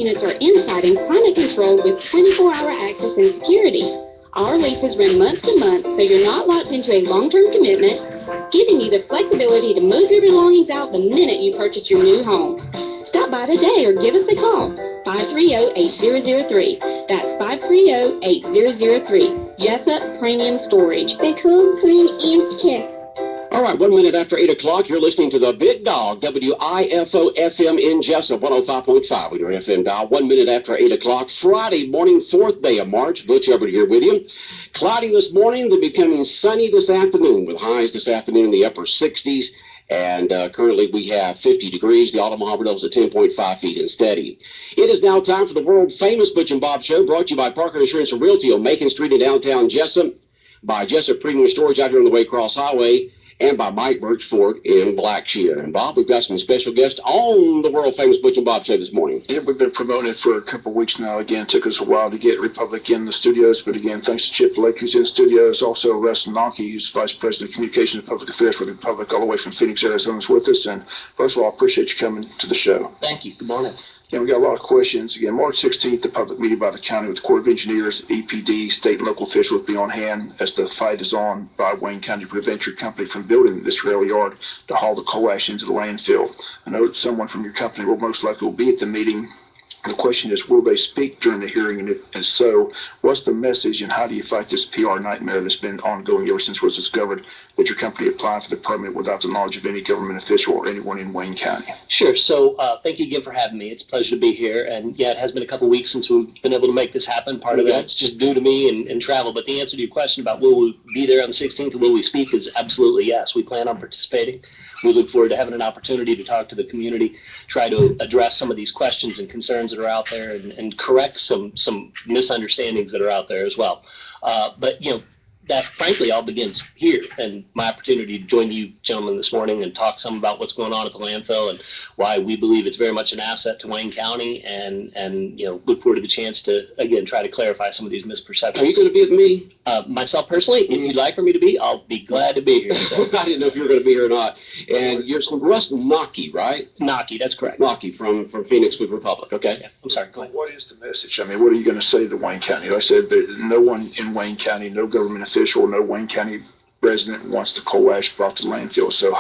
units are inside and climate controlled with 24-hour access and security. Our leases run month to month, so you're not locked into a long-term commitment, giving you the flexibility to move your belongings out the minute you purchase your new home. Stop by today or give us a call, 530-8003. That's 530-8003. Jessup Premium Storage. They're cool, clean, and secure. All right, 1 minute after 8 o'clock, you're listening to the Big Dog, WIFO FM in Jessup, 105.5 on your FM dial. 1 minute after 8 o'clock, Friday morning, 4th day of March. Butch over here with you. Cloudy this morning, then becoming sunny this afternoon, with highs this afternoon in the upper 60s. And currently we have 50 degrees. The autumn harbor level is at 10.5 feet and steady. It is now time for the world-famous Butch and Bob Show, brought to you by Parker Insurance and Realty on Macon Street in downtown Jessup, by Jessup Premium Storage out here on the Waycross Highway, and by Mike Birch Ford in Blackshear. And Bob, we've got some special guests on the world-famous Butch and Bob Show this morning. Yeah, we've been promoting it for a couple of weeks now. Again, it took us a while to get Republic in the studios, but again, thanks to Chip Lake, who's in studios. Also, Les Nonke, who's Vice President of Communications and Public Affairs for the Republic, all the way from Phoenix, Arizona, is with us. And first of all, I appreciate you coming to the show. Thank you. Good morning. Yeah, we got a lot of questions. Again, March 16th, the public meeting by the county with the Corps of Engineers, EPD, state and local officials will be on hand as the fight is on by Wayne County to prevent your company from building this rail yard to haul the coal ash into the landfill. I know that someone from your company will most likely be at the meeting. The question is, will they speak during the hearing? And if so, what's the message and how do you fight this PR nightmare that's been ongoing ever since it was discovered that your company applied for the permit without the knowledge of any government official or anyone in Wayne County? Sure. So thank you again for having me. It's a pleasure to be here. And yeah, it has been a couple of weeks since we've been able to make this happen. Part of that's just due to me and travel. But the answer to your question about will we be there on the 16th and will we speak is absolutely yes. We plan on participating. We look forward to having an opportunity to talk to the community, try to address some of these questions and concerns that are out there and correct some misunderstandings that are out there as well. But, you know, that frankly all begins here, and my opportunity to join you gentlemen this morning and talk some about what's going on at the landfill and why we believe it's very much an asset to Wayne County, and you know, look forward to the chance to again try to clarify some of these misperceptions. Are you going to be at the meeting? Myself personally, if you'd like for me to be, I'll be glad to be here. So. I didn't know if you were going to be here or not. And you're from Russ Nonke, right? Nonke, that's correct. Nonke from Phoenix with Republic. Okay. Yeah, I'm sorry. Go ahead. What is the message? I mean, what are you going to say to Wayne County? Like I said, no one in Wayne County, no government official, no Wayne County resident wants the coal ash brought to landfill. So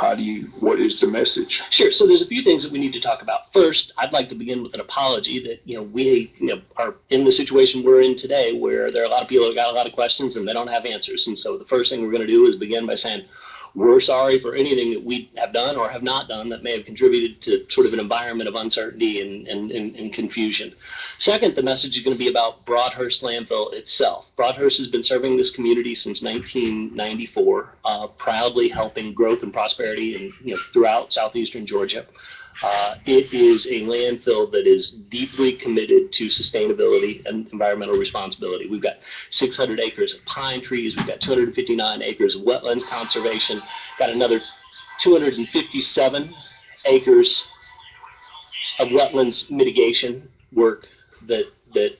what is the message? Sure. So there's a few things that we need to talk about. First, I'd like to begin with an apology that, we are in the situation we're in today where there are a lot of people that got a lot of questions and they don't have answers. And so the first thing we're going to do is begin by saying, we're sorry for anything that we have done or have not done that may have contributed to sort of an environment of uncertainty and confusion. Second, the message is going to be about Broadhurst landfill itself. Broadhurst has been serving this community since 1994, proudly helping growth and prosperity throughout southeastern Georgia. It is a landfill that is deeply committed to sustainability and environmental responsibility. We've got 600 acres of pine trees. We've got 259 acres of wetlands conservation. Got another 257 acres of wetlands mitigation work that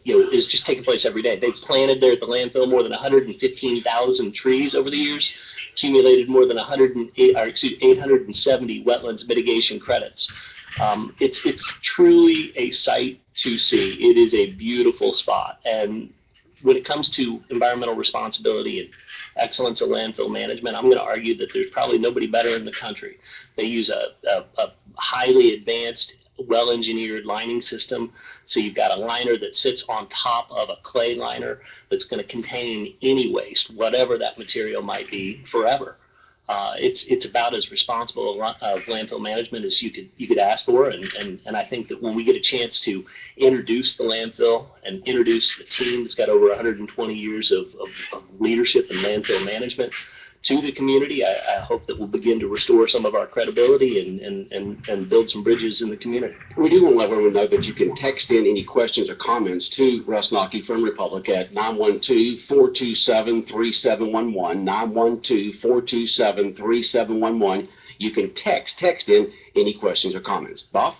is just taking place every day. They've planted there at the landfill more than 115,000 trees over the years, accumulated more than 870 wetlands mitigation credits. It's truly a sight to see. It is a beautiful spot. And when it comes to environmental responsibility and excellence of landfill management, I'm going to argue that there's probably nobody better in the country. They use a highly advanced, well-engineered lining system. So you've got a liner that sits on top of a clay liner that's going to contain any waste, whatever that material might be, forever. It's about as responsible of landfill management as you could ask for, and I think that when we get a chance to introduce the landfill and introduce the team that's got over 120 years of leadership in landfill management to the community, I hope that we'll begin to restore some of our credibility and build some bridges in the community. We do want to let everyone know that you can text in any questions or comments to Russ Nonke from Republic at 912-427-3711, 912-427-3711. You can text in any questions or comments. Bob?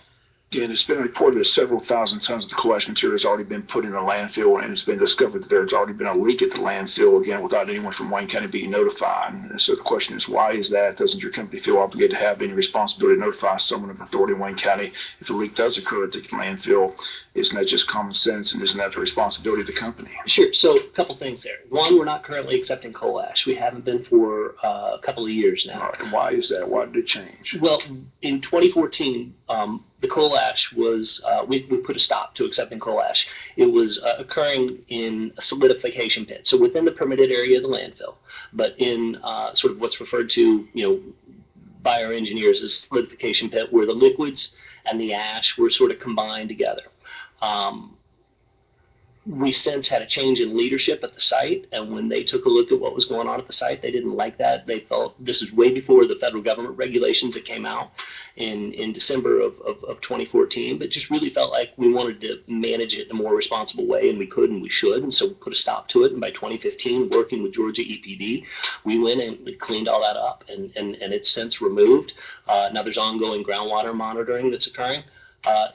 Again, it's been reported that several thousand tons of the coal ash material has already been put in the landfill, and it's been discovered that there's already been a leak at the landfill, again, without anyone from Wayne County being notified. And so the question is, why is that? Doesn't your company feel obligated to have any responsibility to notify someone of authority in Wayne County if a leak does occur at the landfill? Isn't that just common sense, and isn't that the responsibility of the company? Sure. So a couple things there. One, we're not currently accepting coal ash. We haven't been for a couple of years now. All right, and why is that? Why did it change? Well, in 2014, the coal ash was, we put a stop to accepting coal ash. It was occurring in a solidification pit, so within the permitted area of the landfill, but in sort of what's referred to, by our engineers as solidification pit, where the liquids and the ash were sort of combined together. We since had a change in leadership at the site, and when they took a look at what was going on at the site, they didn't like that. They felt, this is way before the federal government regulations that came out in December of 2014, but just really felt like we wanted to manage it in a more responsible way, and we could and we should, and so we put a stop to it. And by 2015, working with Georgia EPD, we went and cleaned all that up, and it's since removed. Now there's ongoing groundwater monitoring that's occurring.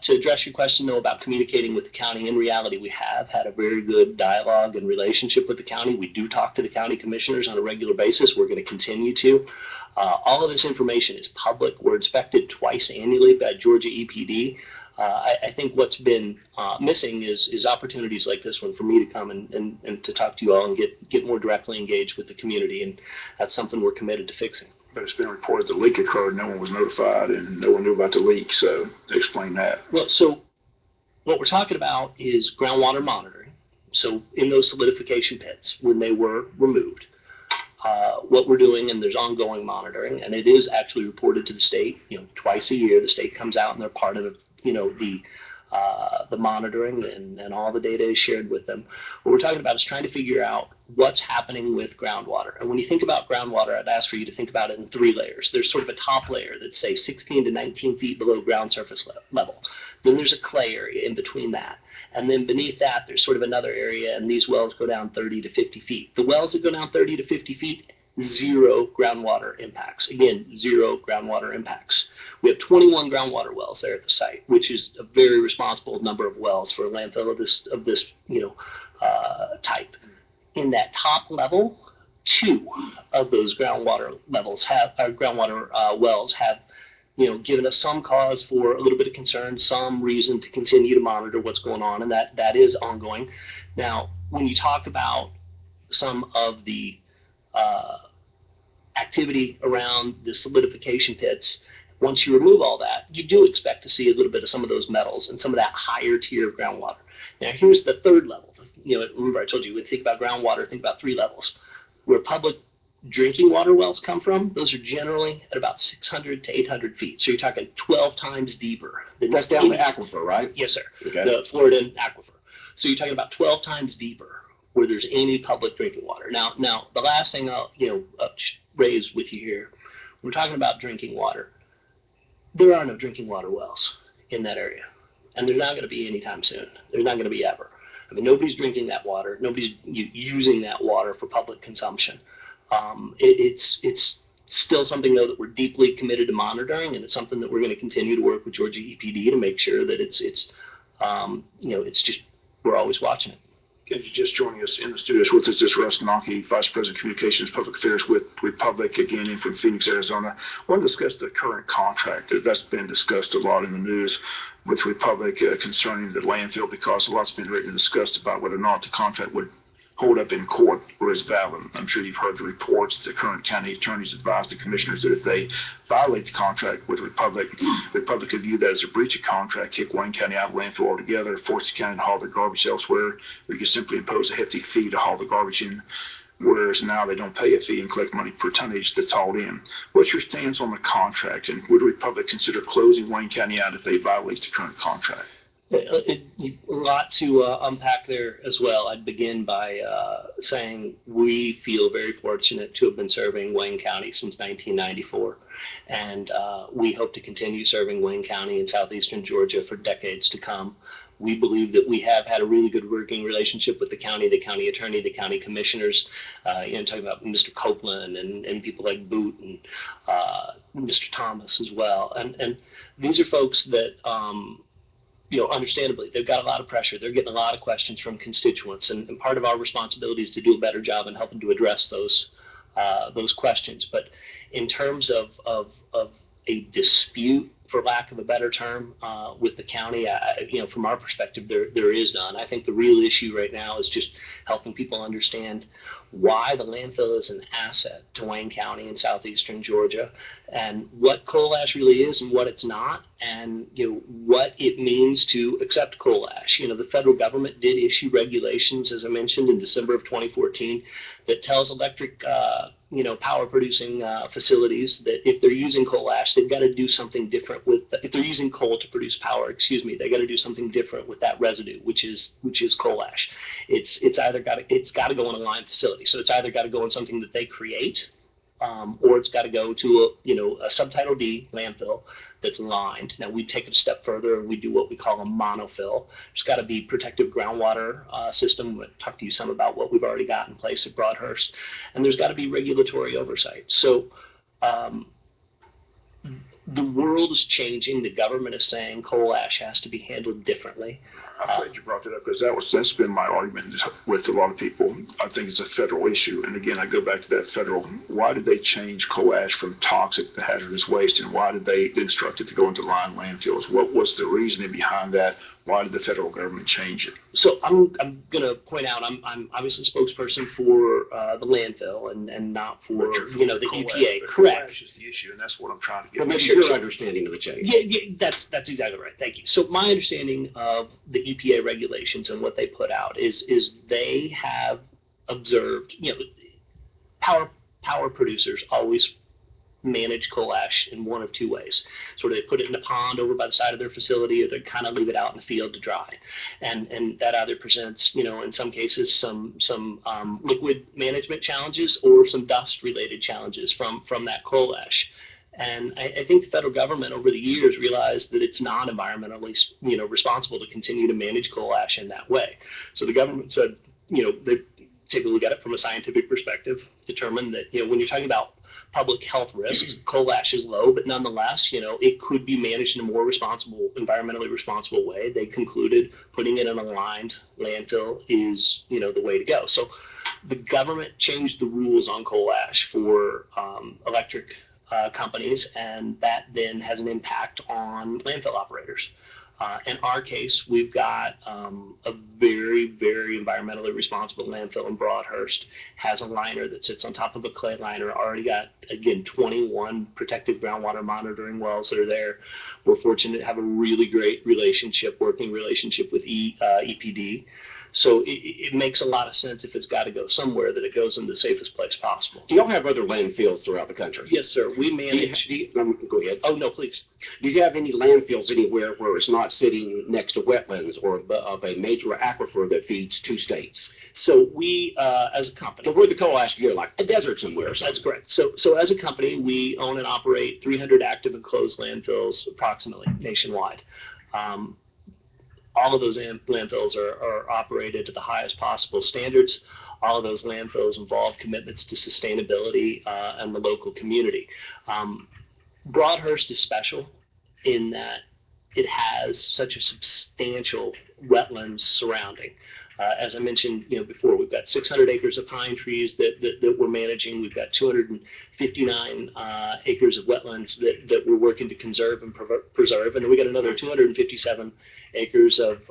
To address your question, though, about communicating with the county, in reality, we have had a very good dialogue and relationship with the county. We do talk to the county commissioners on a regular basis. We're going to continue to. All of this information is public. We're inspected twice annually by Georgia EPD. I think what's been missing is opportunities like this one for me to come and to talk to you all and get more directly engaged with the community, and that's something we're committed to fixing. But it's been reported the leak occurred, no one was notified, and no one knew about the leak, so explain that. Well, so what we're talking about is groundwater monitoring. So in those solidification pits, when they were removed, what we're doing, and there's ongoing monitoring, and it is actually reported to the state, twice a year. The state comes out and they're part of, the monitoring, and all the data is shared with them. What we're talking about is trying to figure out what's happening with groundwater. And when you think about groundwater, I'd ask for you to think about it in 3 layers. There's sort of a top layer that's, say, 16 to 19 feet below ground surface level. Then there's a clay area in between that. And then beneath that, there's sort of another area, and these wells go down 30 to 50 feet. The wells that go down 30 to 50 feet, 0 groundwater impacts. Again, 0 groundwater impacts. We have 21 groundwater wells there at the site, which is a very responsible number of wells for a landfill of this type. In that top level, 2 of those groundwater wells have given us some cause for a little bit of concern, some reason to continue to monitor what's going on, and that is ongoing. Now, when you talk about some of the activity around the solidification pits, once you remove all that, you do expect to see a little bit of some of those metals and some of that higher tier of groundwater. Now, here's the 3rd level. Remember I told you, when you think about groundwater, think about 3 levels. Where public drinking water wells come from, those are generally at about 600 to 800 feet. So you're talking 12 times deeper. That's down the aquifer, right? Yes, sir. Okay. The Florida aquifer. So you're talking about 12 times deeper where there's any public drinking water. Now, the last thing I'll raise with you here, we're talking about drinking water. There are no drinking water wells in that area, and there's not going to be anytime soon. There's not going to be ever. I mean, nobody's drinking that water. Nobody's using that water for public consumption. It's still something, though, that we're deeply committed to monitoring, and it's something that we're going to continue to work with Georgia EPD to make sure that it's just, we're always watching it. If you're just joining us in the studios with us, this is Russ Naki, Vice President Communications Public Affairs with Republic, again in from Phoenix, Arizona. I want to discuss the current contract. That's been discussed a lot in the news with Republic concerning the landfill, because a lot's been written and discussed about whether or not the contract would hold up in court or is valid. I'm sure you've heard the reports. The current county attorneys advised the commissioners that if they violate the contract with Republic could view that as a breach of contract, kick Wayne County out of the landfill altogether, force the county to haul their garbage elsewhere, or you could simply impose a hefty fee to haul the garbage in, whereas now they don't pay a fee and collect money per tonnage that's hauled in. What's your stance on the contract, and would Republic consider closing Wayne County out if they violate the current contract? A lot to unpack there as well. I'd begin by saying we feel very fortunate to have been serving Wayne County since 1994, and we hope to continue serving Wayne County in southeastern Georgia for decades to come. We believe that we have had a really good working relationship with the county attorney, the county commissioners, talking about Mr. Copeland and people like Boot and Mr. Thomas as well. And these are folks that understandably, they've got a lot of pressure. They're getting a lot of questions from constituents, and part of our responsibility is to do a better job in helping to address those questions. But in terms of a dispute, for lack of a better term, with the county, from our perspective, there is none. I think the real issue right now is just helping people understand why the landfill is an asset to Wayne County in southeastern Georgia, and what coal ash really is and what it's not, and what it means to accept coal ash. The federal government did issue regulations, as I mentioned, in December of 2014, that tells electric power producing facilities that if they're using coal ash, they've got to do something different with if they're using coal to produce power, they got to do something different with that residue, which is coal ash. It's got to go in a lined facility. So it's either got to go in something that they create, or it's got to go to a Subtitle D landfill that's lined. Now we take it a step further and we do what we call a monofill. There's got to be protective groundwater system. We'll talk to you some about what we've already got in place at Broadhurst, and there's got to be regulatory oversight. So the world is changing. The government is saying coal ash has to be handled differently. I'm glad you brought that up, because that's been my argument with a lot of people. I think it's a federal issue. And again, I go back to that federal. Why did they change coal ash from toxic to hazardous waste? And why did they instruct it to go into lined landfills? What was the reasoning behind that? Why did the federal government change it? So I'm going to point out I'm obviously spokesperson for the landfill and not for the EPA. Correct. Coal ash is the issue, and that's what I'm trying to get. Well, maybe your understanding of the change. Yeah, that's exactly right. Thank you. So my understanding of the EPA regulations and what they put out is they have observed, power producers always manage coal ash in one of two ways. So they put it in a pond over by the side of their facility, or they kind of leave it out in the field to dry. And that either presents, in some cases, some liquid management challenges or some dust related challenges from that coal ash. And I think the federal government over the years realized that it's not environmentally, responsible to continue to manage coal ash in that way. So the government said, they take a look at it from a scientific perspective, determined that, when you're talking about public health risks, coal ash is low, but nonetheless, it could be managed in a more environmentally responsible way. They concluded putting it in a lined landfill is, the way to go. So the government changed the rules on coal ash for electric companies, and that then has an impact on landfill operators. In our case, we've got a very, very environmentally responsible landfill in Broadhurst, has a liner that sits on top of a clay liner, already got, again, 21 protective groundwater monitoring wells that are there. We're fortunate to have a really great working relationship with EPD. So it makes a lot of sense, if it's got to go somewhere, that it goes in the safest place possible. Do y'all have other landfills throughout the country? Yes, sir. We manage. Go ahead. Oh, no, please. Do you have any landfills anywhere where it's not sitting next to wetlands or of a major aquifer that feeds two states? So we, as a company. So where the coal ash go, like a desert somewhere or something? That's correct. So as a company, we own and operate 300 active and closed landfills approximately nationwide. All of those landfills are operated to the highest possible standards. All of those landfills involve commitments to sustainability and the local community. Broadhurst is special in that it has such a substantial wetlands surrounding. As I mentioned, before, we've got 600 acres of pine trees that we're managing. We've got 259 acres of wetlands that we're working to conserve and preserve, and then we got another 257 acres of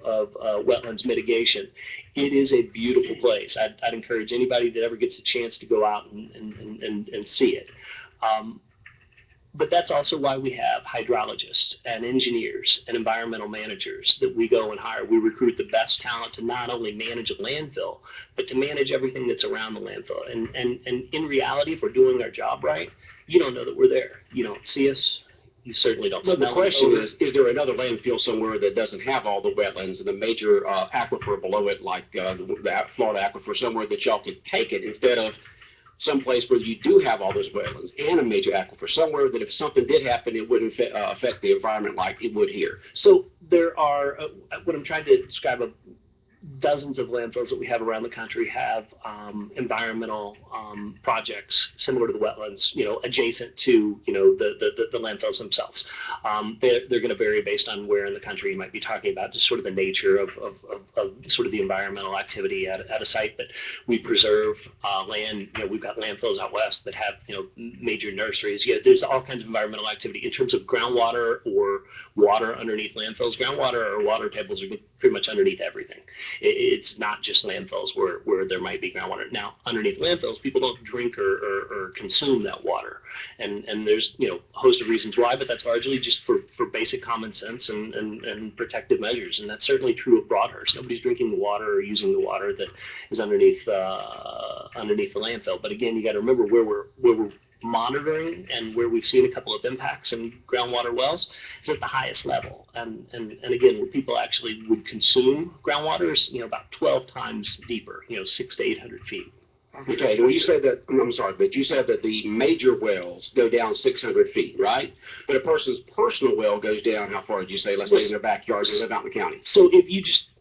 wetlands mitigation. It is a beautiful place. I'd encourage anybody that ever gets a chance to go out and see it. But that's also why we have hydrologists and engineers and environmental managers that we go and hire. We recruit the best talent to not only manage a landfill, but to manage everything that's around the landfill. And in reality, if we're doing our job right, you don't know that we're there. You don't see us. You certainly don't. But the question is there another landfill somewhere that doesn't have all the wetlands and a major aquifer below it, like the Florida aquifer, somewhere that y'all could take it instead of someplace where you do have all those wetlands and a major aquifer, somewhere that if something did happen, it wouldn't affect the environment like it would here? So there are, what I'm trying to describe, dozens of landfills that we have around the country have environmental projects similar to the wetlands, adjacent to, the landfills themselves. They're going to vary based on where in the country you might be talking about, just sort of the nature of sort of the environmental activity at a site. But we preserve land. We've got landfills out west that have, major nurseries. Yeah, there's all kinds of environmental activity in terms of groundwater or water underneath landfills. Groundwater or water tables are pretty much underneath everything. It's not just landfills where there might be groundwater. Now, underneath landfills, people don't drink or consume that water. And there's, a host of reasons why, but that's largely just for basic common sense and protective measures. And that's certainly true of Broadhurst. Nobody's drinking the water or using the water that is underneath the landfill. But again, you got to remember where we're monitoring and where we've seen a couple of impacts in groundwater wells is at the highest level. And again, where people actually would consume groundwater is, about 12 times deeper, 600 to 800 feet. Okay, well, you said that, I'm sorry, but you said that the major wells go down 600 feet, right? But a person's personal well goes down, how far did you say? Let's say in their backyard, they live out in the county. So if you just,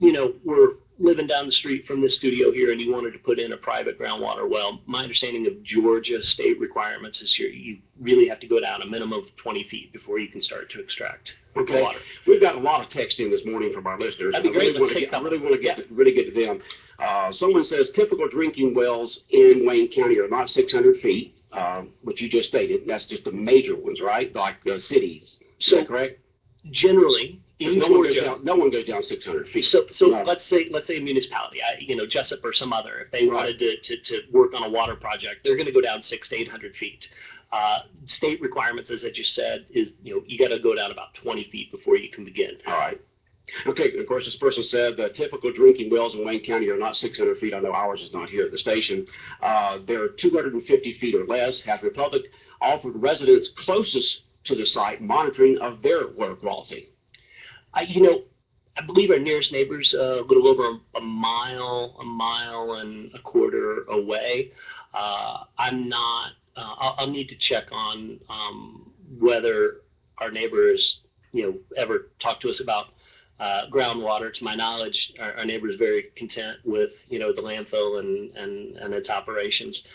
were living down the street from this studio here and you wanted to put in a private groundwater well, my understanding of Georgia state requirements is you really have to go down a minimum of 20 feet before you can start to extract water. We've got a lot of text in this morning from our listeners. That'd be great. I really want to get to them. Someone says typical drinking wells in Wayne County are not 600 feet, which you just stated. That's just the major ones, right? Like cities. Is that correct? Generally, in Georgia, no one goes down 600 feet. So let's say a municipality, Jessup or some other, if they wanted to work on a water project, they're going to go down 600 to 800 feet. State requirements, as I just said, is you got to go down about 20 feet before you can begin. All right. Okay, of course, this person said the typical drinking wells in Wayne County are not 600 feet. I know ours is not here at the station. They're 250 feet or less. Has Republic offered residents closest to the site monitoring of their water quality? I believe our nearest neighbor's a little over a mile and a quarter away. I'm not. I'll need to check on whether our neighbors, ever talked to us about groundwater. To my knowledge, our neighbor is very content with, the landfill and its operations.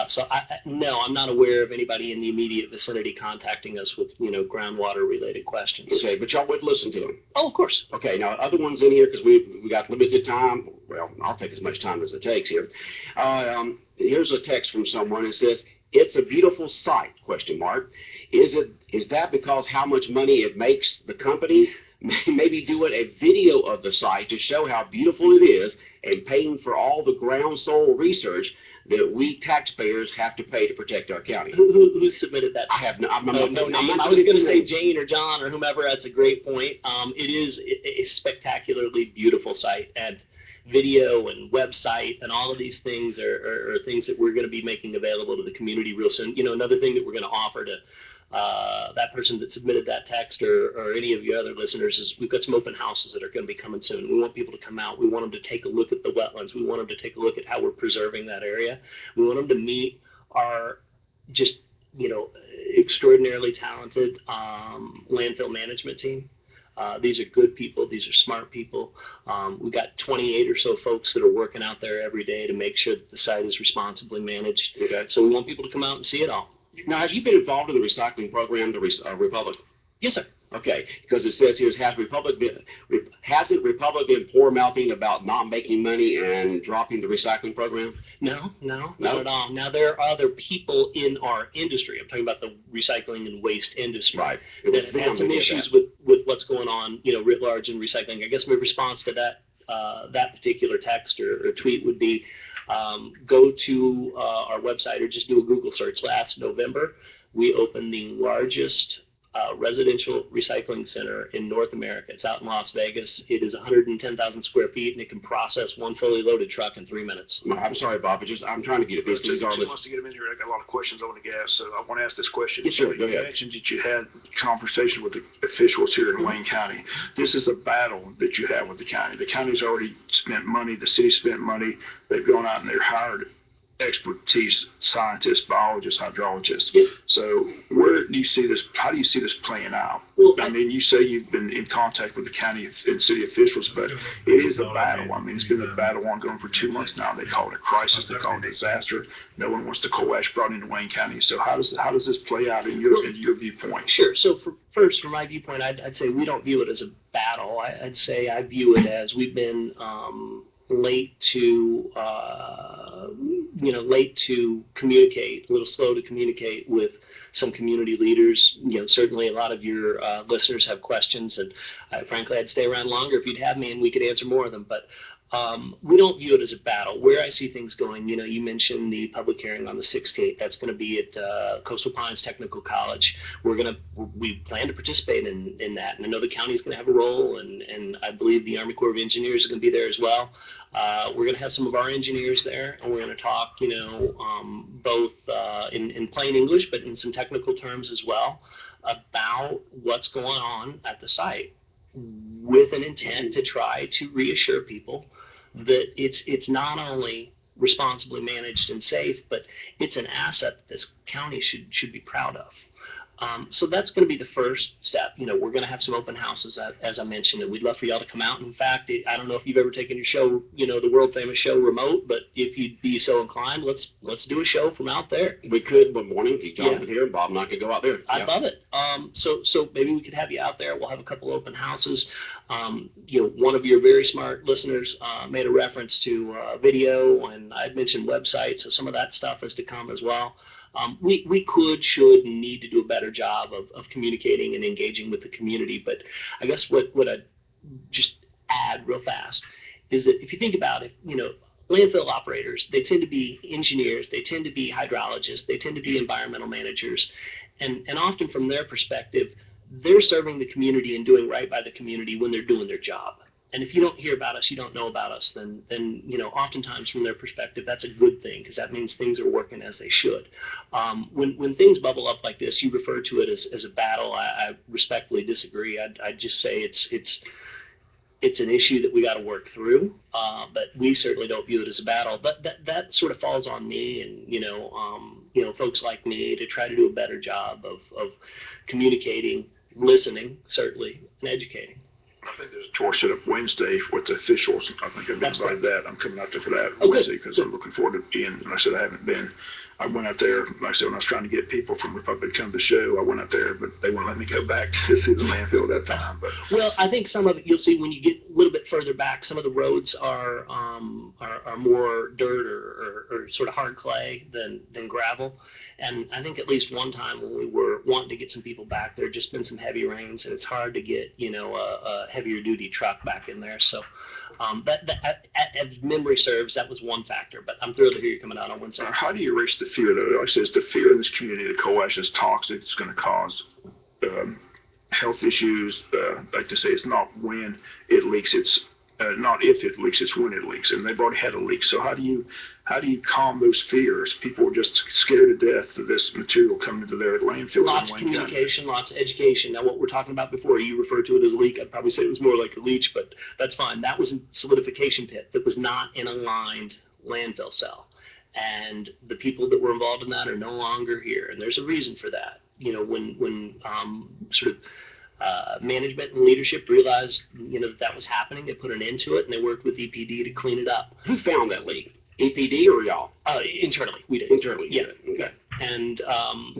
So no, I'm not aware of anybody in the immediate vicinity contacting us with, groundwater related questions. Okay, but y'all would listen to them. Oh, of course. Okay, now other ones in here, because we got limited time. Well, I'll take as much time as it takes here. Here's a text from someone. It says, "It's a beautiful site, ? Is that because how much money it makes the company? Maybe doing a video of the site to show how beautiful it is and paying for all the ground soil research that we taxpayers have to pay to protect our county." Who submitted that? I have no name. I was going to say Jane or John or whomever. That's a great point. It is a spectacularly beautiful site, and video and website and all of these things are things that we're going to be making available to the community real soon. Another thing that we're going to offer to that person that submitted that text or any of your other listeners is we've got some open houses that are going to be coming soon. We want people to come out. We want them to take a look at the wetlands. We want them to take a look at how we're preserving that area. We want them to meet our just, extraordinarily talented landfill management team. These are good people. These are smart people. We've got 28 or so folks that are working out there every day to make sure that the site is responsibly managed. Okay. So we want people to come out and see it all. Now, have you been involved in the recycling program, the Republic? Yes, sir. Okay, because it says here, hasn't Republic been poor-mouthing about not making money and dropping the recycling program? No, not at all. Now, there are other people in our industry. I'm talking about the recycling and waste industry. Right. That have had some issues with what's going on, writ large in recycling. I guess my response to that particular text or tweet would be, go to our website or just do a Google search. Last November, we opened the largest residential recycling center in North America. It's out in Las Vegas. It is 110,000 square feet, and it can process one fully loaded truck in 3 minutes. I'm sorry, Bob, but I'm trying to get at this. She wants to get them in here. I got a lot of questions on the gas, so I want to ask this question. Yes, sure. Go You ahead. mentioned that you had conversation with the officials here in Wayne County. This is a battle that you have with the county. The county's already spent money. The city spent money. They've gone out and they're hired expertise scientists, biologists, hydrologists. Yeah. So where do you see this? How do you see this playing out? Well, I mean, you say you've been in contact with the county and city officials, but it is a battle. I mean, it's been a battle ongoing for 2 months now. They call it a crisis. They call it a disaster. No one wants the coal ash brought into Wayne County. So how does this play out in your viewpoint? Sure. So first, from my viewpoint, I'd say we don't view it as a battle. I'd say I view it as we've been late to communicate, a little slow to communicate with some community leaders. Certainly a lot of your listeners have questions, and frankly, I'd stay around longer if you'd have me and we could answer more of them. But we don't view it as a battle. Where I see things going, you mentioned the public hearing on the 16th. That's going to be at Coastal Pines Technical College. We plan to participate in that, and I know the county is going to have a role, and I believe the Army Corps of Engineers is going to be there as well. We're going to have some of our engineers there, and we're going to talk, both in plain English, but in some technical terms as well, about what's going on at the site, with an intent to try to reassure people that it's not only responsibly managed and safe, but it's an asset that this county should be proud of. So that's going to be the first step. We're going to have some open houses, as I mentioned, and we'd love for y'all to come out. In fact, I don't know if you've ever taken your show, the world famous show remote, but if you'd be so inclined, let's do a show from out there. We could one morning, keep Jonathan here, and Bob and I could go out there. I'd love it. So maybe we could have you out there. We'll have a couple open houses. One of your very smart listeners made a reference to video, and I'd mentioned websites, so some of that stuff is to come as well. We could, should, and need to do a better job of communicating and engaging with the community. But I guess what I'd just add real fast is that if you think about it, landfill operators, they tend to be engineers, they tend to be hydrologists, they tend to be environmental managers. And often from their perspective, they're serving the community and doing right by the community when they're doing their job. And if you don't hear about us, you don't know about us, then oftentimes from their perspective, that's a good thing, because that means things are working as they should. When things bubble up like this, you refer to it as a battle. I respectfully disagree. I'd just say it's an issue that we got to work through, but we certainly don't view it as a battle. But that sort of falls on me and folks like me to try to do a better job of communicating, listening, certainly, and educating. I think there's a tour set up Wednesday with the officials. I think I've been invited that. I'm coming out there for that Wednesday because I'm looking forward to being. And I said I haven't been. I went out there, like I said, when I was trying to get people from Republic to come to the show, I went out there, but they wouldn't let me go back to see the landfill at that time. But well, I think some of it you'll see when you get a little bit further back. Some of the roads are more dirt or sort of hard clay than gravel. And I think at least one time when we were wanting to get some people back, there had just been some heavy rains, and it's hard to get a heavier duty truck back in there. So that if memory serves, that was one factor. But I'm thrilled to hear you coming out on Wednesday. How do you reach the fear, though? Like I said, it's the fear in this community that coal ash is toxic. It's going to cause health issues. Like to say, it's not when it leaks. It's not if it leaks, it's when it leaks, and they've already had a leak. So how do you calm those fears? People are just scared to death of this material coming into their landfill. Lots of communication, lots of education. Now, what we're talking about before, you referred to it as a leak. I'd probably say it was more like a leach, but that's fine. That was a solidification pit that was not in a lined landfill cell, and the people that were involved in that are no longer here, and there's a reason for that. When sort of management and leadership realized, that was happening, they put an end to it, and they worked with EPD to clean it up. Who found that leak? EPD or y'all? Internally, we did. Internally, yeah. Okay. And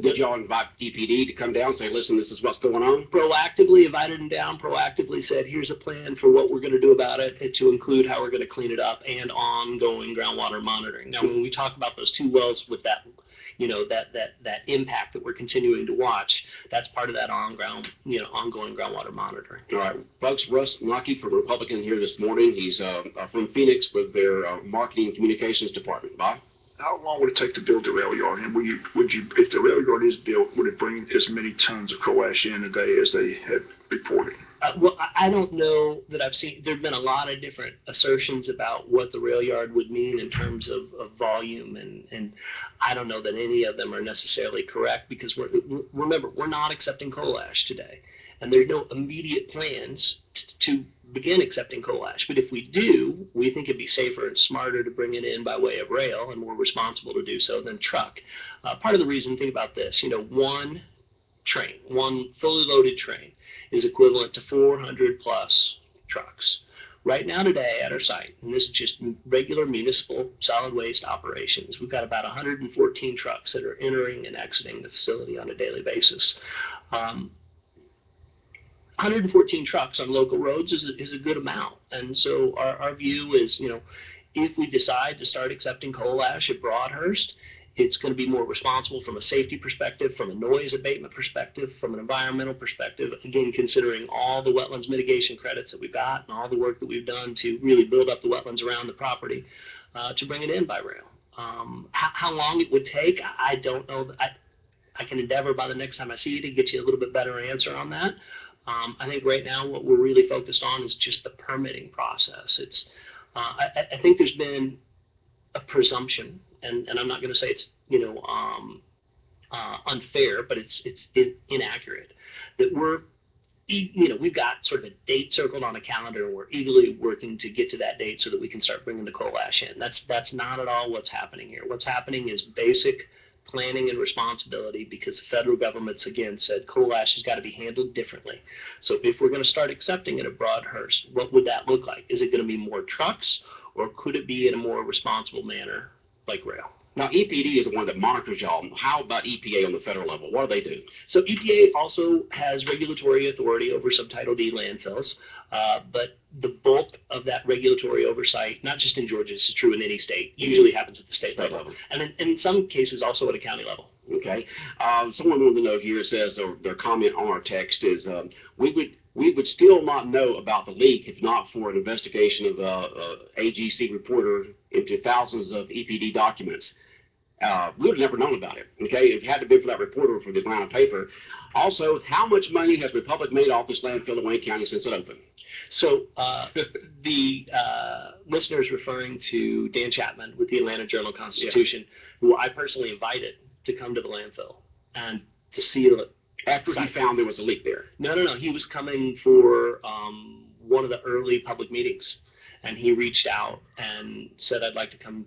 did y'all invite EPD to come down and say, listen, this is what's going on? Proactively invited them down, proactively said, here's a plan for what we're going to do about it, to include how we're going to clean it up and ongoing groundwater monitoring. Now, when we talk about those two wells with that, that impact that we're continuing to watch, that's part of that ongoing groundwater monitoring. All right, folks, Russ Lucky from Republican here this morning. He's from Phoenix with their marketing and communications department. Bob? How long would it take to build the rail yard? And would you, if the rail yard is built, would it bring as many tons of coal ash in a day as they had reported? Well, I don't know that I've seen. There've been a lot of different assertions about what the rail yard would mean in terms of volume, and I don't know that any of them are necessarily correct, because remember, we're not accepting coal ash today, and there's no immediate plans to begin accepting coal ash. But if we do, we think it'd be safer and smarter to bring it in by way of rail and more responsible to do so than truck. Part of the reason, think about this, one fully loaded train is equivalent to 400 plus trucks. Right now today at our site, and this is just regular municipal solid waste operations, we've got about 114 trucks that are entering and exiting the facility on a daily basis. 114 trucks on local roads is a good amount. And so our view is, if we decide to start accepting coal ash at Broadhurst, it's going to be more responsible from a safety perspective, from a noise abatement perspective, from an environmental perspective, again, considering all the wetlands mitigation credits that we've got and all the work that we've done to really build up the wetlands around the property to bring it in by rail. How long it would take, I don't know. I can endeavor by the next time I see you to get you a little bit better answer on that. I think right now what we're really focused on is just the permitting process. I think there's been a presumption, and I'm not going to say it's unfair, but it's inaccurate, that we've got sort of a date circled on a calendar, and we're eagerly working to get to that date so that we can start bringing the coal ash in. That's not at all what's happening here. What's happening is basic planning and responsibility, because the federal government's again said coal ash has got to be handled differently. So if we're going to start accepting it at Broadhurst, what would that look like? Is it going to be more trucks, or could it be in a more responsible manner like rail? Now, EPD is the one that monitors y'all. How about EPA on the federal level? What do they do? So EPA also has regulatory authority over Subtitle D landfills, but the bulk of that regulatory oversight, not just in Georgia, this is true in any state, usually happens at the state level. And in some cases also at a county level. Okay. Someone wanted to know here, it says their comment on our text is, we would still not know about the leak if not for an investigation of AGC reporter into thousands of EPD documents. We would have never known about it, okay, if it hadn't been for that reporter for this round of paper. Also, how much money has Republic made off this landfill in Wayne County since it opened? So the listeners referring to Dan Chapman with the Atlanta Journal-Constitution, who I personally invited to come to the landfill and to see it. After he found there was a leak there? No. He was coming for one of the early public meetings, and he reached out and said, I'd like to come,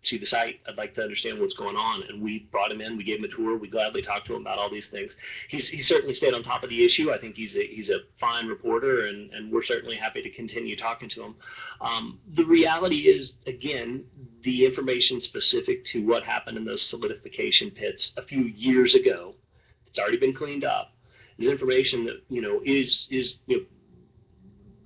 see the site. I'd like to understand what's going on. And we brought him in. We gave him a tour. We gladly talked to him about all these things. He's certainly stayed on top of the issue. I think he's a fine reporter, and we're certainly happy to continue talking to him. The reality is, again, the information specific to what happened in those solidification pits a few years ago, it's already been cleaned up, is information that is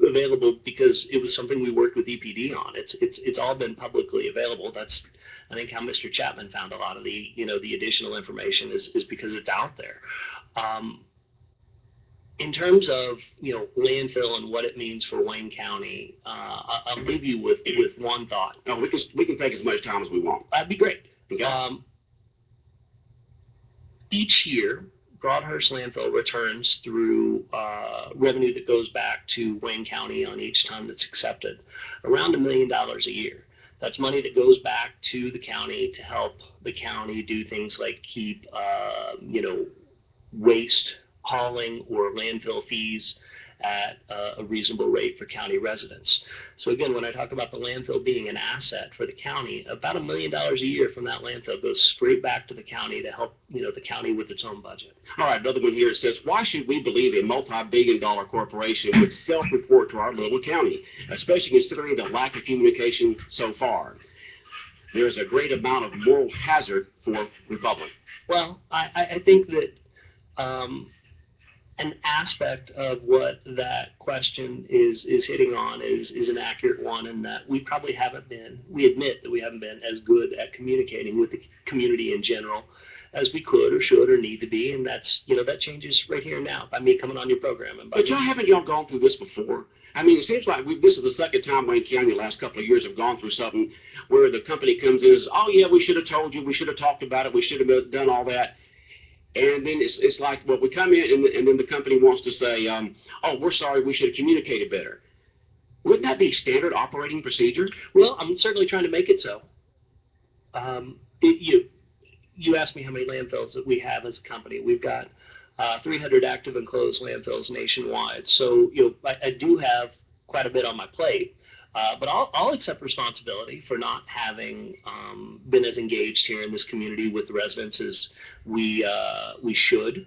available because it was something we worked with EPD on. It's all been publicly available. That's, I think, how Mr. Chapman found a lot of the the additional information is because it's out there. In terms of landfill and what it means for Wayne County, I'll leave you with one thought. No, we can take as much time as we want. That'd be great. Okay. Each year, Broadhurst landfill returns through revenue that goes back to Wayne County on each ton that's accepted, around $1 million a year. That's money that goes back to the county to help the county do things like keep, waste hauling or landfill fees at a reasonable rate for county residents. So again, when I talk about the landfill being an asset for the county, about $1 million a year from that landfill goes straight back to the county to help, the county with its own budget. All right, another one here says, why should we believe a multi-billion-dollar corporation would self-report to our little county, especially considering the lack of communication so far? There's a great amount of moral hazard for Republic. Well, I think that an aspect of what that question is hitting on is an accurate one, in that we probably haven't been, we admit that we haven't been as good at communicating with the community in general as we could or should or need to be, and that's, that changes right here and now by me coming on your program. And but haven't y'all gone through this before? I mean, it seems like this is the second time Wayne County the last couple of years have gone through something where the company comes in and says, oh yeah, we should have told you, we should have talked about it, we should have done all that. And then it's like, well, we come in and then the company wants to say, oh, we're sorry, we should have communicated better. Wouldn't that be standard operating procedure? Well, I'm certainly trying to make it so. You asked me how many landfills that we have as a company. We've got 300 active and closed landfills nationwide. So, I do have quite a bit on my plate. But I'll accept responsibility for not having been as engaged here in this community with the residents as we should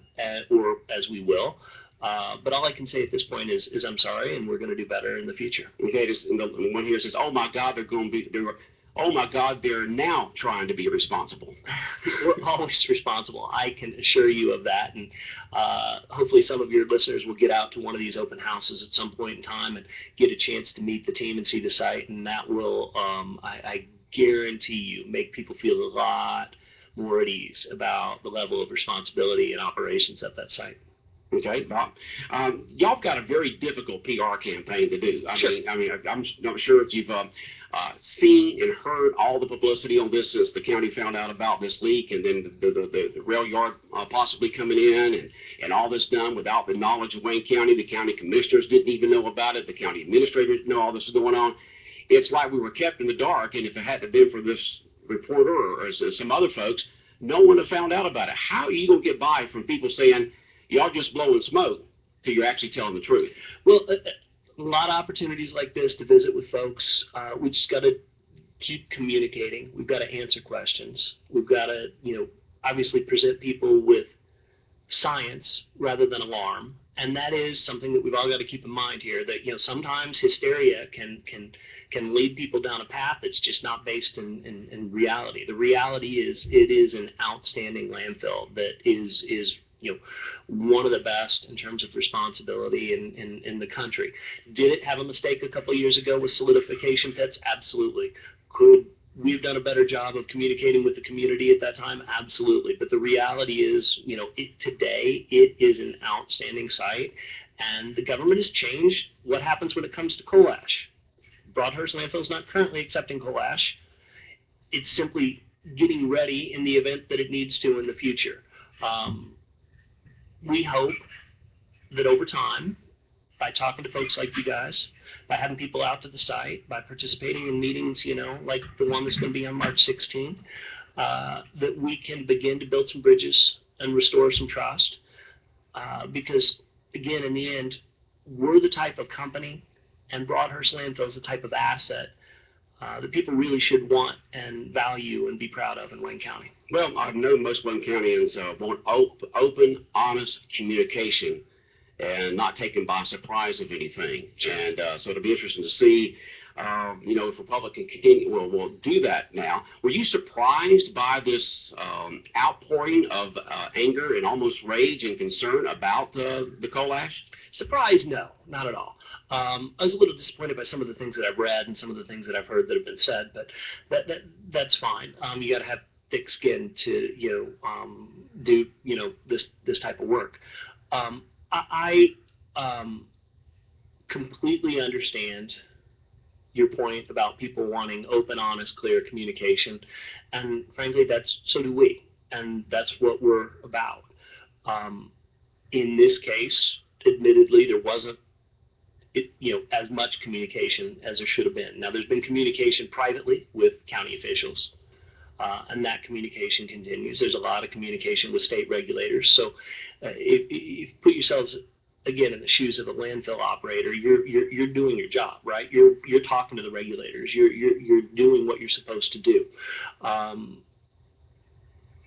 or as we will. But all I can say at this point is I'm sorry, and we're going to do better in the future. Okay, the one here says, "Oh my God, oh my God, they're now trying to be responsible." We're always responsible. I can assure you of that. And hopefully some of your listeners will get out to one of these open houses at some point in time and get a chance to meet the team and see the site. And that will, I guarantee you, make people feel a lot more at ease about the level of responsibility and operations at that site. Okay, Bob. Y'all have got a very difficult PR campaign to do. I mean, I'm not sure if you've seen and heard all the publicity on this since the county found out about this leak, and then the rail yard possibly coming in, and all this done without the knowledge of Wayne County. The county commissioners didn't even know about it. The county administrator didn't know all this is going on. It's like we were kept in the dark, and if it hadn't been for this reporter or some other folks, no one would have found out about it. How are you going to get by from people saying, y'all just blowing smoke, till you're actually telling the truth? Well, a lot of opportunities like this to visit with folks. We just got to keep communicating. We've got to answer questions. We've got to, obviously present people with science rather than alarm. And that is something that we've all got to keep in mind here, that, sometimes hysteria can lead people down a path that's just not based in reality. The reality is it is an outstanding landfill that is one of the best in terms of responsibility in the country. Did it have a mistake a couple of years ago with solidification pits? Absolutely. Could we have done a better job of communicating with the community at that time? Absolutely. But the reality is, today it is an outstanding site, and the government has changed what happens when it comes to coal ash. Broadhurst landfill is not currently accepting coal ash. It's simply getting ready in the event that it needs to in the future. We hope that over time, by talking to folks like you guys, by having people out to the site, by participating in meetings, like the one that's going to be on March 16th, that we can begin to build some bridges and restore some trust. Because, again, in the end, we're the type of company, and Broadhurst Landfill is the type of asset that people really should want and value and be proud of in Wayne County. Well, I've known most Wayne Countyans want open, honest communication and not taken by surprise of anything. And so it'll be interesting to see, if Republic can continue, will do that now. Were you surprised by this outpouring of anger and almost rage and concern about the coal ash? Surprised? No, not at all. I was a little disappointed by some of the things that I've read and some of the things that I've heard that have been said, but that's fine. You got to have thick skin to do this type of work. I completely understand your point about people wanting open, honest, clear communication, and frankly, so do we, and that's what we're about. In this case, admittedly, there wasn't as much communication as there should have been. Now, there's been communication privately with county officials, and that communication continues. There's a lot of communication with state regulators. So if you put yourselves, again, in the shoes of a landfill operator, you're doing your job, right? You're talking to the regulators. You're doing what you're supposed to do.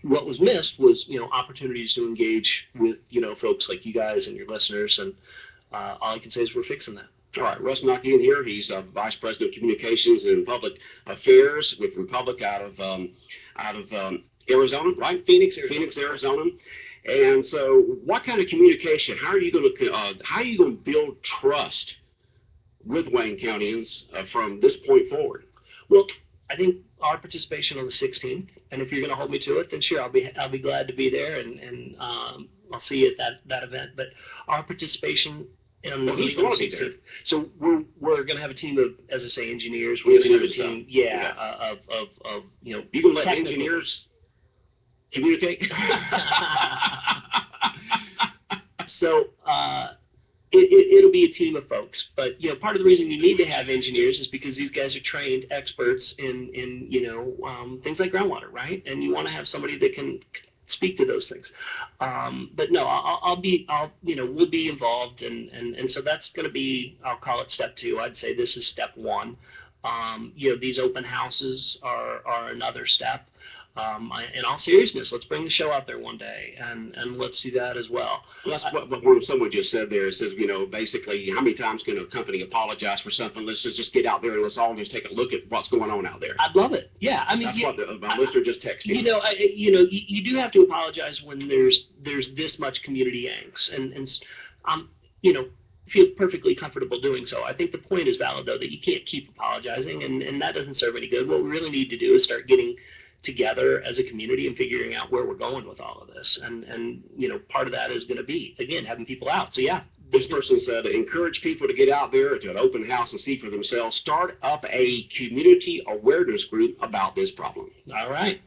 What was missed was, opportunities to engage with, folks like you guys and your listeners, and all I can say is we're fixing that. All right, Russ Nucky in here. He's Vice President of Communications and Public Affairs with Republic out of Arizona, right? Phoenix, Arizona. And so, what kind of communication? How are you going to build trust with Wayne Countyans from this point forward? Well, I think our participation on the 16th, and if you're going to hold me to it, then sure, I'll be glad to be there, and I'll see you at that event. But our participation on the 16th. So we're going to have a team of, as I say, engineers. We're going to have a team, of You can let engineers communicate. So it'll be a team of folks, but part of the reason you need to have engineers is because these guys are trained experts in things like groundwater, right? And you want to have somebody that can speak to those things. But no, we'll be involved, and so that's going to be, I'll call it step 2. I'd say this is step 1. These open houses are another step. In all seriousness, let's bring the show out there one day, and let's do that as well. Well, that's what someone just said there. It says, basically, how many times can a company apologize for something? Let's just get out there and let's all just take a look at what's going on out there. I'd love it. Yeah, I mean, that's what my listener just texted. You do have to apologize when there's this much community angst, and feel perfectly comfortable doing so. I think the point is valid, though, that you can't keep apologizing, and that doesn't serve any good. What we really need to do is start getting together as a community and figuring out where we're going with all of this. And part of that is going to be, again, having people out. So yeah. This person said, encourage people to get out there to an open house and see for themselves. Start up a community awareness group about this problem. All right.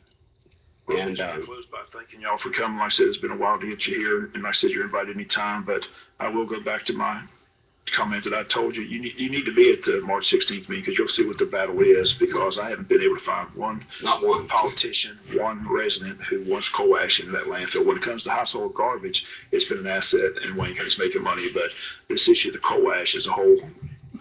And I close by thanking y'all for coming. Like I said, it's been a while to get you here, and like I said, you're invited anytime. But I will go back to my comment that I told you. You need to be at the March 16th meeting, because you'll see what the battle is. Because I haven't been able to find not one politician, one resident who wants coal ash in that landfill. When it comes to household garbage, it's been an asset, and Wayne County's making money. But this issue of the coal ash is a whole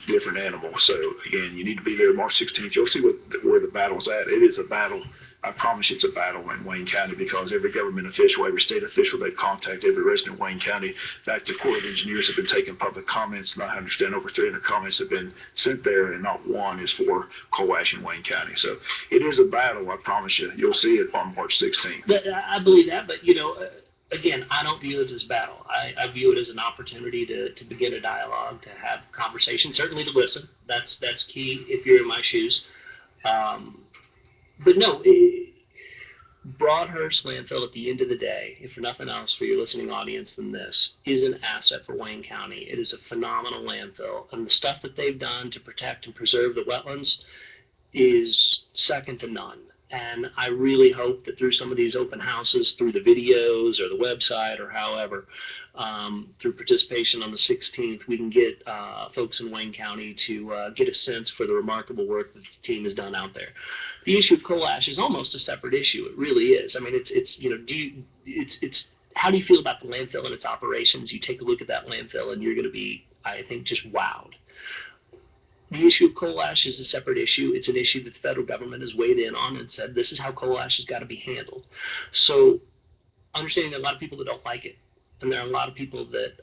different animal. So again, you need to be there March 16th. You'll see where the battle's at. It is a battle. I promise you it's a battle in Wayne County, because every government official, every state official they contact, every resident of Wayne County. In fact, the Corps of Engineers have been taking public comments, and I understand over 300 comments have been sent there, and not one is for coal ash in Wayne County. So it is a battle, I promise you. You'll see it on March 16th. I believe that, but again, I don't view it as a battle. I view it as an opportunity to begin a dialogue, to have conversation, certainly to listen. That's key if you're in my shoes. But no, Broadhurst landfill, at the end of the day, if for nothing else for your listening audience than this, is an asset for Wayne County. It is a phenomenal landfill, and the stuff that they've done to protect and preserve the wetlands is second to none. And I really hope that through some of these open houses, through the videos or the website or however, through participation on the 16th, we can get folks in Wayne County to get a sense for the remarkable work that the team has done out there. The issue of coal ash is almost a separate issue. It really is. I mean, it's how do you feel about the landfill and its operations? You take a look at that landfill and you're going to be, I think, just wowed. The issue of coal ash is a separate issue. It's an issue that the federal government has weighed in on and said this is how coal ash has got to be handled. So understanding there are a lot of people that don't like it, and there are a lot of people that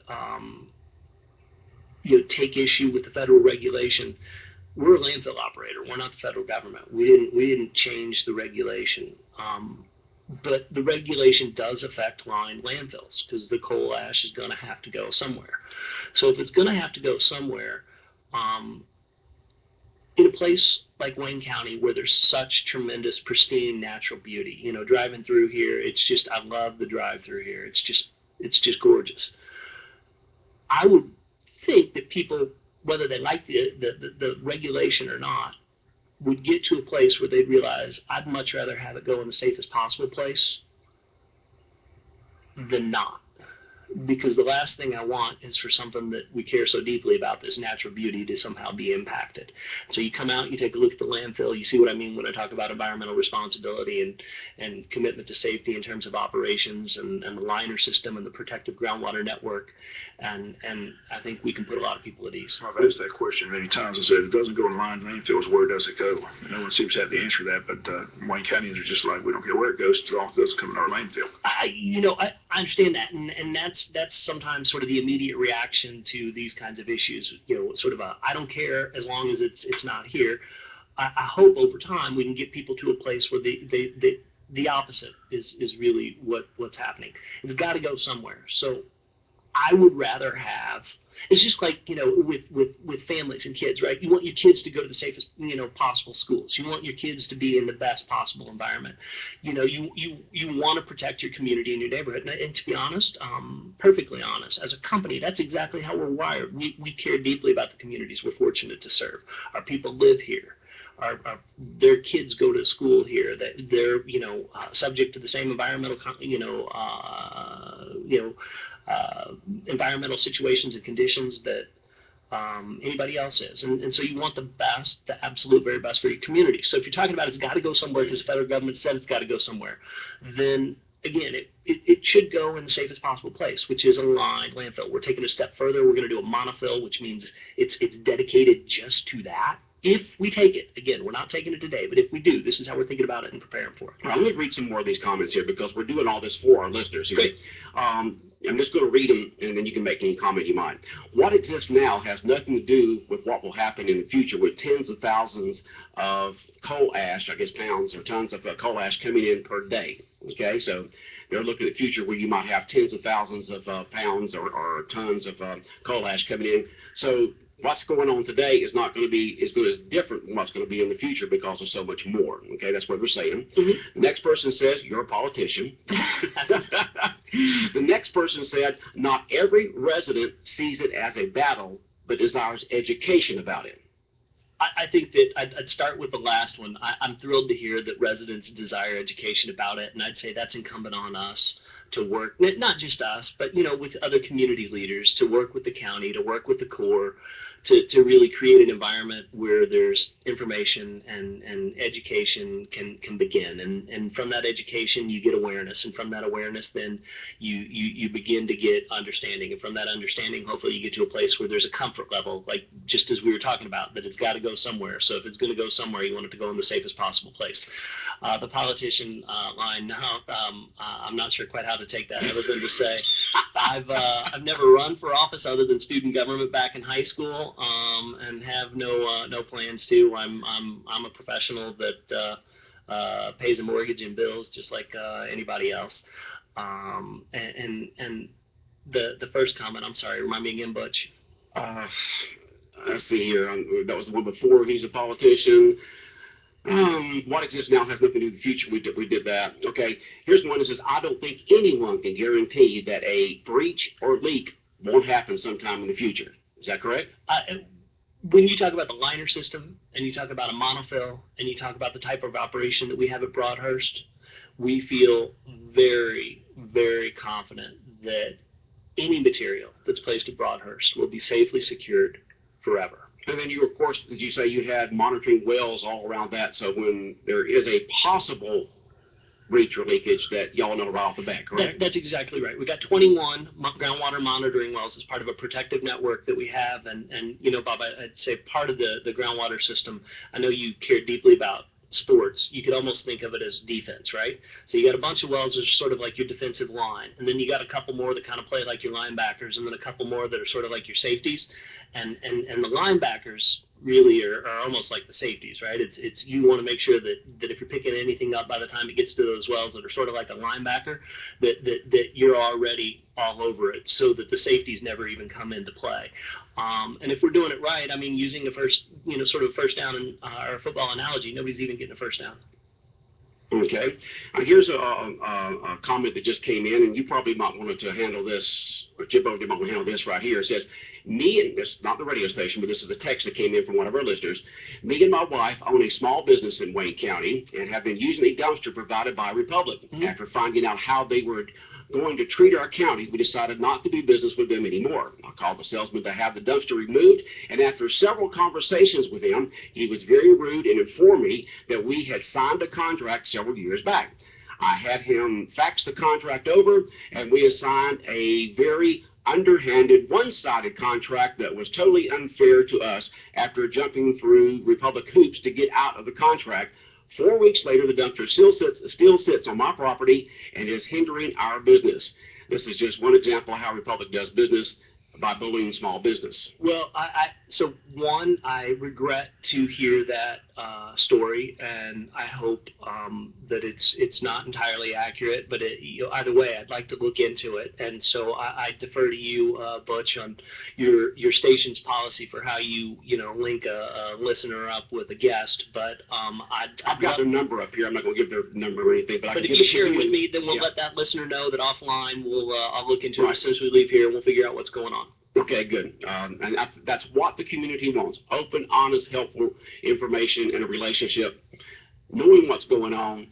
take issue with the federal regulation. We're a landfill operator. We're not the federal government. We didn't change the regulation. But the regulation does affect lined landfills, because the coal ash is going to have to go somewhere. So if it's going to have to go somewhere, in a place like Wayne County where there's such tremendous pristine natural beauty, driving through here, I love the drive through here. It's just gorgeous. I would think that people, whether they like the regulation or not, would get to a place where they'd realize I'd much rather have it go in the safest possible place than not. Because the last thing I want is for something that we care so deeply about, this natural beauty, to somehow be impacted. So you come out, you take a look at the landfill, you see what I mean when I talk about environmental responsibility and commitment to safety in terms of operations and the liner system and the protective groundwater network. And I think we can put a lot of people at ease. I've asked that question many times. I said, if it doesn't go in lined landfills, where does it go? And no one seems to have the answer to that, but Wayne Countyans are just like, we don't care where it goes, as long as it doesn't come in our landfill. I understand that, and that's sometimes sort of the immediate reaction to these kinds of issues. Sort of I don't care as long as it's not here. I hope over time we can get people to a place where the opposite is really what's happening. It's got to go somewhere. So I would rather have, it's just like, with families and kids, right? You want your kids to go to the safest, possible schools. You want your kids to be in the best possible environment. You want to protect your community and your neighborhood. And to be honest, perfectly honest, as a company, that's exactly how we're wired. We care deeply about the communities we're fortunate to serve. Our people live here. Their kids go to school here. That they're subject to the same environmental environmental situations and conditions that anybody else is. And so you want the best, the absolute very best for your community. So if you're talking about it's got to go somewhere because the federal government said it's got to go somewhere, then again, it should go in the safest possible place, which is a lined landfill. We're taking a step further. We're going to do a monofill, which means it's dedicated just to that. If we take it, again, we're not taking it today, but if we do, this is how we're thinking about it and preparing for it. All right, let me read some more of these comments here because we're doing all this for our listeners here. Great. I'm just going to read them, and then you can make any comment you mind. What exists now has nothing to do with what will happen in the future with tens of thousands of coal ash, I guess pounds or tons of coal ash coming in per day. Okay, so they're looking at the future where you might have tens of thousands of pounds or tons of coal ash coming in. So what's going on today is not going to be as good as different than what's going to be in the future because there's so much more. Okay, that's what we're saying. Mm-hmm. The next person says, you're a politician. The next person said, not every resident sees it as a battle, but desires education about it. I think that I'd start with the last one. I'm thrilled to hear that residents desire education about it, and I'd say that's incumbent on us to work, not just us, but with other community leaders, to work with the county, to work with the Corps, to really create an environment where there's information and education can begin. And from that education, you get awareness. And from that awareness, then you begin to get understanding. And from that understanding, hopefully you get to a place where there's a comfort level, like just as we were talking about, that it's got to go somewhere. So if it's going to go somewhere, you want it to go in the safest possible place. The politician line, now, I'm not sure quite how to take that other than to say I've never run for office other than student government back in high school. And have no plans to. I'm a professional that pays a mortgage and bills just like anybody else. And the first comment, I'm sorry, remind me again, Butch. Let's see here. That was the one before. He's a politician. What exists now has nothing to do with the future. We did that. Okay. Here's one that says, I don't think anyone can guarantee that a breach or leak won't happen sometime in the future. Is that correct? When you talk about the liner system and you talk about a monofill and you talk about the type of operation that we have at Broadhurst, we feel very, very confident that any material that's placed at Broadhurst will be safely secured forever. And then you, of course, did you say you had monitoring wells all around that? So when there is a possible breach or leakage, that y'all know right off the bat, correct? That's exactly right. We got 21 groundwater monitoring wells as part of a protective network that we have. And Bob, I'd say part of the groundwater system, I know you care deeply about sports. You could almost think of it as defense, right? So you got a bunch of wells that are sort of like your defensive line. And then you got a couple more that kind of play like your linebackers, and then a couple more that are sort of like your safeties. And the linebackers really are almost like the safeties, right? It's you want to make sure that if you're picking anything up by the time it gets to those wells that are sort of like a linebacker, that you're already all over it, so that the safeties never even come into play. And if we're doing it right, I mean, using the first, sort of first down in our football analogy, nobody's even getting a first down. Okay. Here's a comment that just came in, and you probably might want to handle this, or Jimbo, you might want to handle this right here. It says, me and this, not the radio station, but this is a text that came in from one of our listeners. Me and my wife own a small business in Wayne County and have been using a dumpster provided by Republic. Mm-hmm. After finding out how they were going to treat our county, we decided not to do business with them anymore. I called the salesman to have the dumpster removed, and after several conversations with him, he was very rude and informed me that we had signed a contract several years back. I had him fax the contract over, and we assigned a very underhanded, one-sided contract that was totally unfair to us after jumping through Republic hoops to get out of the contract. 4 weeks later, the dumpster still sits on my property and is hindering our business. This is just one example of how Republic does business by bullying small business. Well, so one, I regret to hear that story, and I hope that it's not entirely accurate. But either way, I'd like to look into it. And so I defer to you, Butch, on your station's policy for how you link a listener up with a guest. But I've got their number up here. I'm not going to give their number or anything. But if you share it with me, then we'll let that listener know that offline. I'll look into it as soon as we leave here, and we'll figure out what's going on. Okay, good. And that's what the community wants. Open, honest, helpful information and a relationship. Knowing what's going on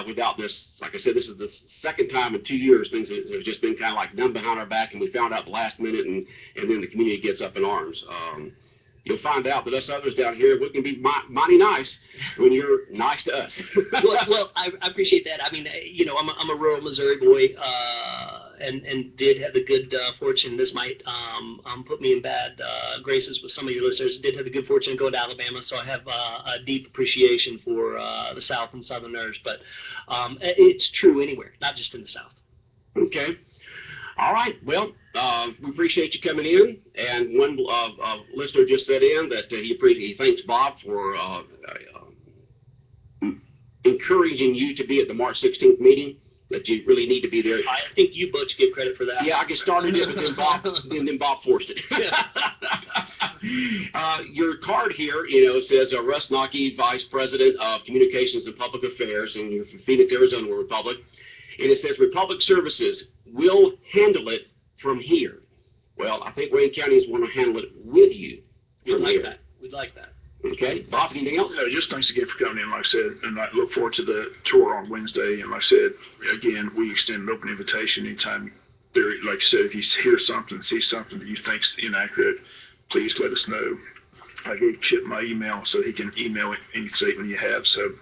without this, like I said, this is the second time in 2 years things have just been kind of like done behind our back, and we found out the last minute, and then the community gets up in arms. you'll find out that us others down here, we can be mighty nice when you're nice to us. Well, I appreciate that. I mean, I'm a rural Missouri boy, and did have the good fortune. This might put me in bad graces with some of your listeners. Did have the good fortune to go to Alabama, so I have a deep appreciation for the South and Southerners. But it's true anywhere, not just in the South. Okay. All right. Well, we appreciate you coming in. And one listener just said in that he thanks Bob for encouraging you to be at the March 16th meeting, that you really need to be there. I think you, Butch, give credit for that. Yeah, I just started it, but then Bob forced it. Your card here, says Russ Nocky, Vice President of Communications and Public Affairs, and you're from Phoenix, Arizona, Republic. And it says Republic Services will handle it from here. Well, I think Wayne County is going to handle it with you from here. We'd like that. Okay. Bob, anything else? No, just thanks again for coming in, like I said, and I look forward to the tour on Wednesday. And like I said, again, we extend an open invitation anytime there, like I said, if you hear something, see something that you think's inaccurate, please let us know. I gave Chip my email so he can email any statement you have. So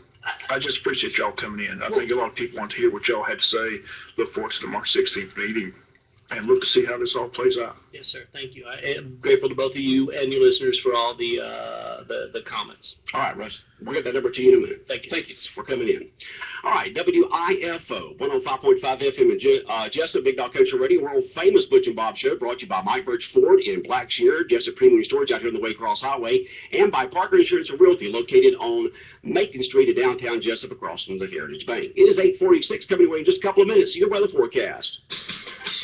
I just appreciate y'all coming in. I think a lot of people want to hear what y'all had to say. Look forward to the March 16th meeting and look to see how this all plays out. Yes, sir. Thank you. I am grateful to both of you and your listeners for all the comments. All right, Russ. We'll get that number to you in a minute. Thank you. Thank you for coming in. All right, WIFO, 105.5 FM in Jessup, Big Dog Country Radio, world famous Butch and Bob Show, brought to you by Mike Birch Ford in Blackshear, Jessup Premium Storage out here on the Waycross Highway, and by Parker Insurance and Realty, located on Macon Street in downtown Jessup across from the Heritage Bank. It is 8:46, coming away in just a couple of minutes. Your weather forecast.